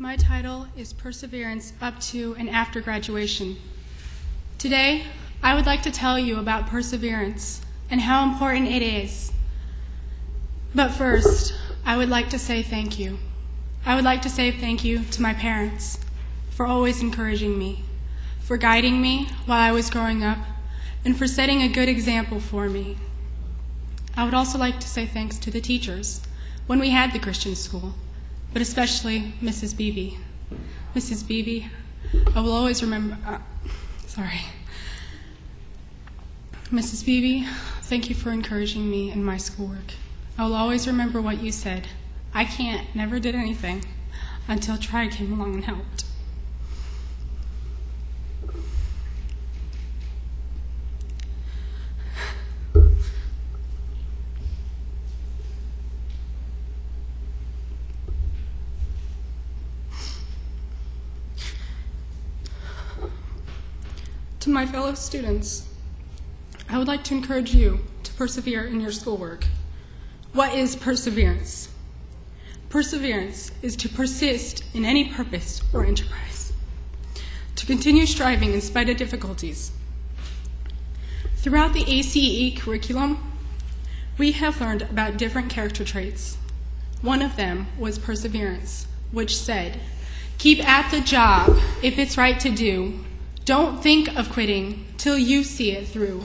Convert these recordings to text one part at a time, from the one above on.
My title is Perseverance Up to and After Graduation. Today, I would like to tell you about perseverance and how important it is. But first, I would like to say thank you. I would like to say thank you to my parents for always encouraging me, for guiding me while I was growing up, and for setting a good example for me. I would also like to say thanks to the teachers when we had the Christian school, but especially Mrs. Beebe. Mrs. Beebe, I will always remember, Mrs. Beebe, thank you for encouraging me in my schoolwork. I will always remember what you said. I never did anything until Tri came along and helped. To my fellow students, I would like to encourage you to persevere in your schoolwork. What is perseverance? Perseverance is to persist in any purpose or enterprise, to continue striving in spite of difficulties. Throughout the ACE curriculum, we have learned about different character traits. One of them was perseverance, which said, keep at the job if it's right to do. Don't think of quitting till you see it through.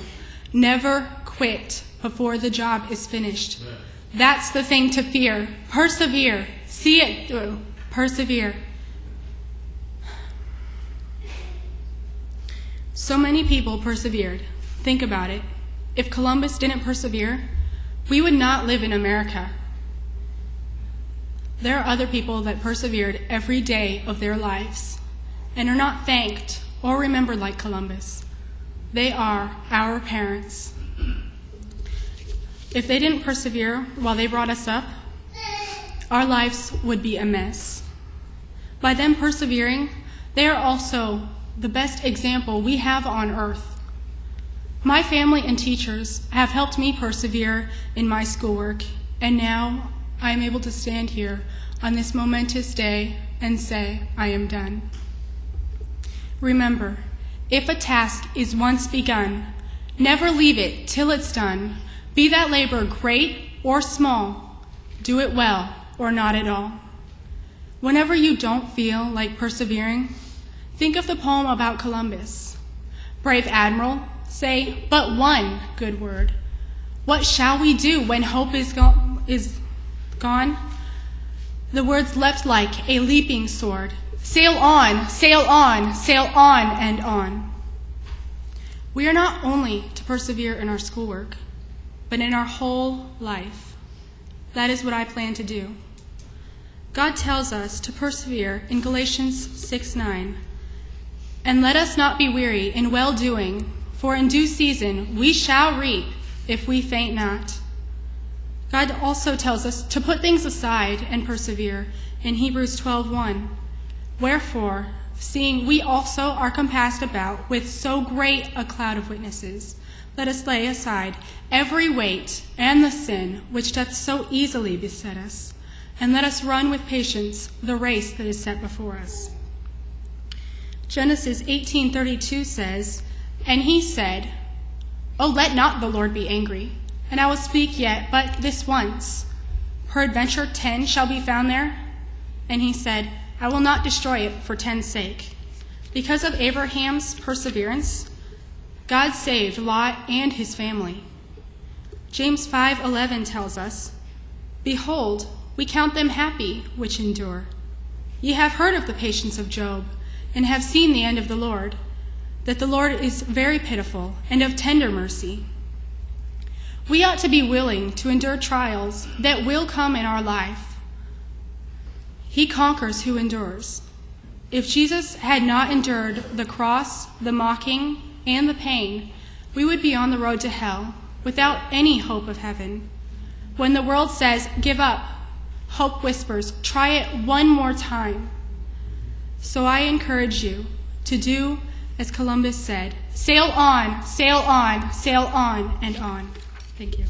Never quit before the job is finished. That's the thing to fear. Persevere. See it through. Persevere. So many people persevered. Think about it. If Columbus didn't persevere, we would not live in America. There are other people that persevered every day of their lives and are not thanked or remembered like Columbus. They are our parents. If they didn't persevere while they brought us up, our lives would be a mess. By them persevering, they are also the best example we have on earth. My family and teachers have helped me persevere in my schoolwork, and now I am able to stand here on this momentous day and say, I am done. Remember, if a task is once begun, never leave it till it's done. Be that labor great or small, do it well or not at all. Whenever you don't feel like persevering, think of the poem about Columbus. Brave Admiral, say but one good word. What shall we do when hope is gone? The words leapt like a leaping sword. Sail on, sail on, sail on and on. We are not only to persevere in our schoolwork, but in our whole life. That is what I plan to do. God tells us to persevere in Galatians 6:9. And let us not be weary in well-doing, for in due season we shall reap if we faint not. God also tells us to put things aside and persevere in Hebrews 12:1. Wherefore, seeing we also are compassed about with so great a cloud of witnesses, let us lay aside every weight and the sin which doth so easily beset us, and let us run with patience the race that is set before us. Genesis 18:32 says, And he said, O let not the Lord be angry, and I will speak yet but this once. Peradventure 10 shall be found there. And he said, I will not destroy it for 10's sake. Because of Abraham's perseverance, God saved Lot and his family. James 5:11 tells us, Behold, we count them happy which endure. Ye have heard of the patience of Job, and have seen the end of the Lord, that the Lord is very pitiful and of tender mercy. We ought to be willing to endure trials that will come in our life. He conquers who endures. If Jesus had not endured the cross, the mocking, and the pain, we would be on the road to hell without any hope of heaven. When the world says, give up, hope whispers, try it one more time. So I encourage you to do as Columbus said, sail on, sail on, sail on, and on. Thank you.